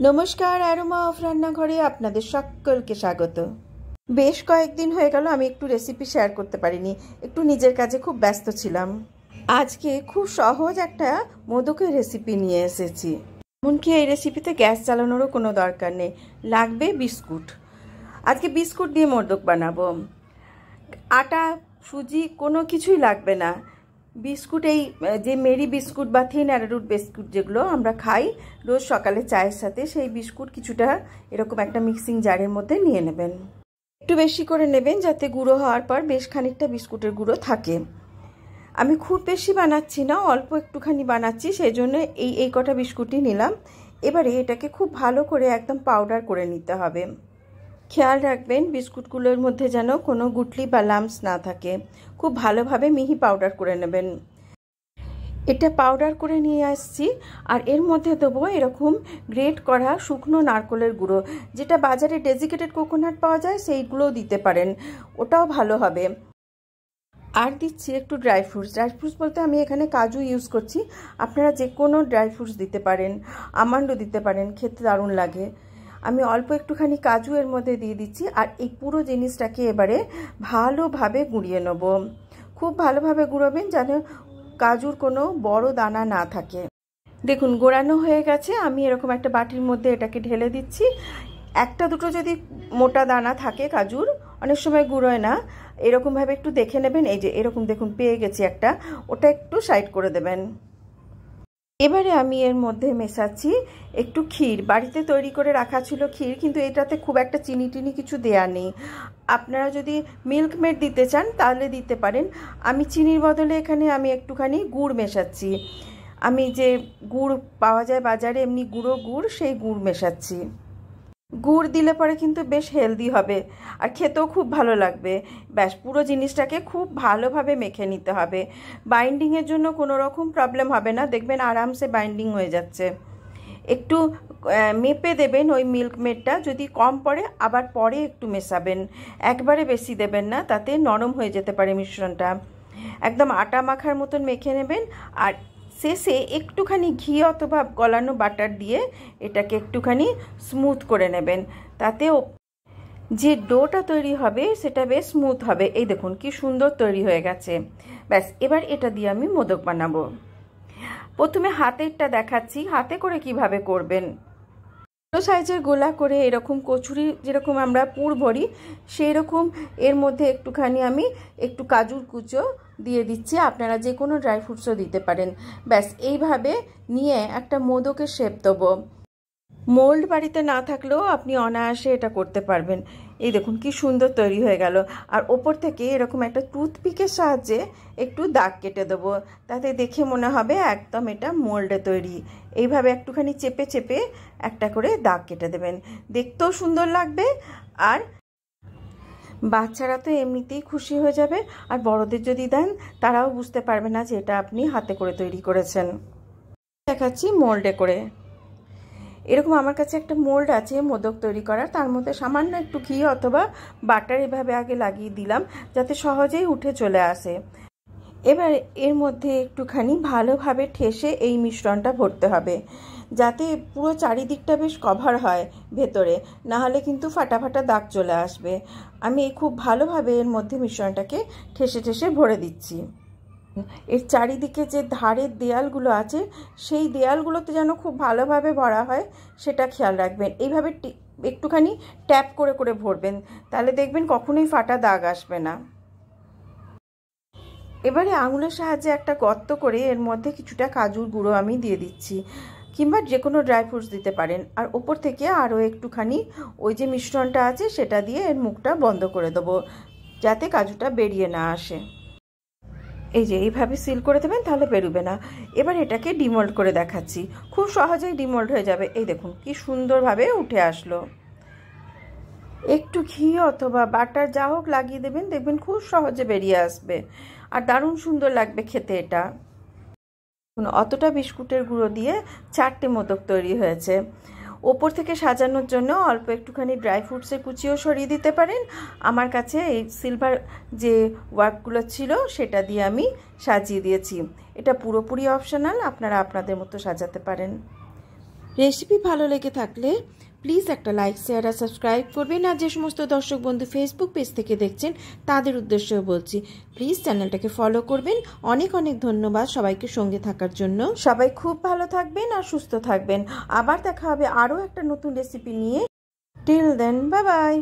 নমস্কার, aroma of রান্নাঘরে আপনাদের সকলকে স্বাগত। বেশ কয়েকদিন হয়ে গেল আমি একটু রেসিপি শেয়ার করতে পারিনি, একটু নিজের কাজে খুব ব্যস্ত ছিলাম। আজকে খুব সহজ একটা মোদকের রেসিপি নিয়ে এসেছি। এমনকি এই রেসিপিতে গ্যাস জ্বালানোরও কোনো দরকার নেই, লাগবে বিস্কুট। আজকে বিস্কুট দিয়ে মোদক বানাবো। আটা সুজি কোনো কিছুই লাগবে না। বিস্কুট, এই যে মেরি বিস্কুট বা থিন অ্যারারুট বিস্কুট যেগুলো আমরা খাই রোজ সকালে চায়ের সাথে, সেই বিস্কুট কিছুটা এরকম একটা মিক্সিং জারের মধ্যে নিয়ে নেবেন। একটু বেশি করে নেবেন যাতে গুঁড়ো হওয়ার পর বেশ খানিকটা বিস্কুটের গুঁড়ো থাকে। আমি খুব বেশি বানাচ্ছি না, অল্প একটুখানি বানাচ্ছি, সেই জন্য এই কটা বিস্কুটই নিলাম। এবারে এটাকে খুব ভালো করে একদম পাউডার করে নিতে হবে। খেয়াল রাখবেন বিস্কুটগুলোর মধ্যে যেন কোনো গুটলি বা লাম্পস না থাকে। খুব ভালোভাবে মিহি পাউডার করে নেবেন। এটা পাউডার করে নিয়ে আসছি, আর এর মধ্যে দেবো এরকম গ্রেট করা শুকনো নারকেলের গুঁড়ো, যেটা বাজারে ডেজিকেটেড কোকোনাট পাওয়া যায় সেইগুলোও দিতে পারেন, ওটাও ভালো হবে। আর দিচ্ছি একটু ড্রাই ফ্রুটস বলতে আমি এখানে কাজু ইউজ করছি, আপনারা যে কোনো ড্রাই ফ্রুটস দিতে পারেন, আমন্ডও দিতে পারেন, খেতে দারুণ লাগে। আমি অল্প একটুখানি কাজু এর মধ্যে দিয়ে দিচ্ছি, আর এই পুরো জিনিসটাকে এবারে ভালোভাবে গুঁড়িয়ে নেব। খুব ভালোভাবে গুঁড়োবেন যেন কাজুর কোনো বড় দানা না থাকে। দেখুন গোড়ানো হয়ে গেছে। আমি এরকম একটা বাটির মধ্যে এটাকে ঢেলে দিচ্ছি। একটা দুটো যদি মোটা দানা থাকে কাজুর, অনেক সময় গুঁড়োয় না, এরকমভাবে একটু দেখে নেবেন। এই যে এরকম দেখুন পেয়ে গেছি একটা, ওটা একটু সাইড করে দেবেন। এবারে আমি এর মধ্যে মেশাচ্ছি একটু ক্ষীর। বাড়িতে তৈরি করে রাখা ছিল ক্ষীর, কিন্তু এটাতে খুব একটা চিনি টিনি কিছু দেয়া নেই। আপনারা যদি মিল্ক মেড দিতে চান তাহলে দিতে পারেন। আমি চিনির বদলে এখানে আমি একটুখানি গুড় মেশাচ্ছি। আমি যে গুড় পাওয়া যায় বাজারে, এমনি গুঁড়ো গুড়, সেই গুড় মেশাচ্ছি। গুড় দিলে পরে কিন্তু বেশ হেলদি হবে আর খেতেও খুব ভালো লাগবে। ব্যাস পুরো জিনিসটাকে খুব ভালোভাবে মেখে নিতে হবে। বাইন্ডিংয়ের জন্য কোনো রকম প্রবলেম হবে না, দেখবেন আরামসে বাইন্ডিং হয়ে যাচ্ছে। একটু মেপে দেবেন ওই মিল্ক মেডটা, যদি কম পড়ে আবার পরে একটু মেশাবেন, একবারে বেশি দেবেন না, তাতে নরম হয়ে যেতে পারে মিশ্রণটা। একদম আটা মাখার মতন মেখে নেবেন, আর শেষে একটুখানি ঘি অথবা গলানো বাটার দিয়ে এটাকে একটুখানি স্মুথ করে নেবেন, তাতে যে ডোটা তৈরি হবে সেটা বেশ স্মুথ হবে। এই দেখুন কি সুন্দর তৈরি হয়ে গেছে। ব্যাস এবার এটা দিয়ে আমি মোদক বানাবো। প্রথমে হাতেরটা দেখাচ্ছি, হাতে করে কিভাবে করবেন। ছোটো সাইজের গোলা করে এরকম কচুরি যেরকম আমরা পুর ভরি, সেই রকম এর মধ্যে একটুখানি আমি একটু কাজুর কুচো দিয়ে দিচ্ছি। আপনারা যে কোনো ড্রাই ফ্রুটসও দিতে পারেন। ব্যাস এইভাবে নিয়ে একটা মোদকের শেপ দেবো। মোল্ড বাড়িতে না থাকলেও আপনি অনায়াসে এটা করতে পারবেন। এই দেখুন কি সুন্দর তৈরি হয়ে গেল। আর ওপর থেকে এরকম একটা টুথপিকের সাহায্যে একটু দাগ কেটে দেবো, তাতে দেখে মনে হবে একদম এটা মোল্ডে তৈরি। এইভাবে একটুখানি চেপে চেপে একটা করে দাগ কেটে দেবেন, দেখতেও সুন্দর লাগবে। আর বাচ্চারা তো এমনিতেই খুশি হয়ে যাবে, আর বড়দের যদি দেন তারাও বুঝতে পারবে না যে এটা আপনি হাতে করে তৈরি করেছেন। দেখাচ্ছি মোল্ডে করে। এরকম আমার কাছে একটা মোল্ড আছে মোদক তৈরি করার, তার মধ্যে সামান্য একটু ঘি অথবা বাটার এভাবে আগে লাগিয়ে দিলাম যাতে সহজেই উঠে চলে আসে। এবার এর মধ্যে একটুখানি ভালোভাবে ঠেসে এই মিশ্রণটা ভরতে হবে, যাতে পুরো চারিদিকটা বেশ কভার হয় ভেতরে, না হলে কিন্তু ফাটা ফাটা দাগ চলে আসবে। আমি খুব ভালোভাবে এর মধ্যে মিশ্রণটাকে ঠেসে ঠেসে ভরে দিচ্ছি। এর চারিদিকে যে ধারের দেয়ালগুলো আছে সেই দেয়ালগুলোতে যেন খুব ভালোভাবে ভরা হয় সেটা খেয়াল রাখবেন। এইভাবে একটুখানি ট্যাপ করে করে ভরবেন, তাহলে দেখবেন কখনোই ফাটা দাগ আসবে না। এবারে আঙুলের সাহায্যে একটা গর্ত করে এর মধ্যে কিছুটা কাজুর গুঁড়ো আমি দিয়ে দিচ্ছি, কিংবা যে কোনো ড্রাই ফ্রুটস দিতে পারেন। আর ওপর থেকে আরও একটুখানি ওই যে মিশ্রণটা আছে সেটা দিয়ে এর মুখটা বন্ধ করে দেবো, যাতে কাজুটা বেরিয়ে না আসে। এই যে এইভাবে সিল করে দেবেন, তাহলে বেরোবে না। এবার এটাকে ডিমোল্ড করে দেখাচ্ছি, খুব সহজেই ডিমোল্ড হয়ে যাবে। এই দেখুন কি সুন্দরভাবে উঠে আসলো। একটু ঘি অথবা বাটার যা হোক লাগিয়ে দেবেন, দেখবেন খুব সহজে বেরিয়ে আসবে আর দারুণ সুন্দর লাগবে খেতে এটা। অতটা বিস্কুটের গুঁড়ো দিয়ে 4টে মোদক তৈরি হয়েছে। ওপর থেকে সাজানোর জন্য অল্প একটুখানি ড্রাই ফ্রুটসের কুচিও সরিয়ে দিতে পারেন। আমার কাছে এই সিলভার যে ওয়ার্কগুলো ছিল সেটা দিয়ে আমি সাজিয়ে দিয়েছি। এটা পুরোপুরি অপশনাল, আপনারা আপনাদের মতো সাজাতে পারেন। রেসিপি ভালো লেগে থাকলে প্লিজ একটা লাইক, শেয়ার আর সাবস্ক্রাইব করবেন। আর যে সমস্ত দর্শক বন্ধু ফেসবুক পেজ থেকে দেখছেন তাদের উদ্দেশ্যেও বলছি, প্লিজ চ্যানেলটাকে ফলো করবেন। অনেক অনেক ধন্যবাদ সবাইকে সঙ্গে থাকার জন্য। সবাই খুব ভালো থাকবেন আর সুস্থ থাকবেন। আবার দেখা হবে আরও একটা নতুন রেসিপি নিয়ে। Till then, bye by.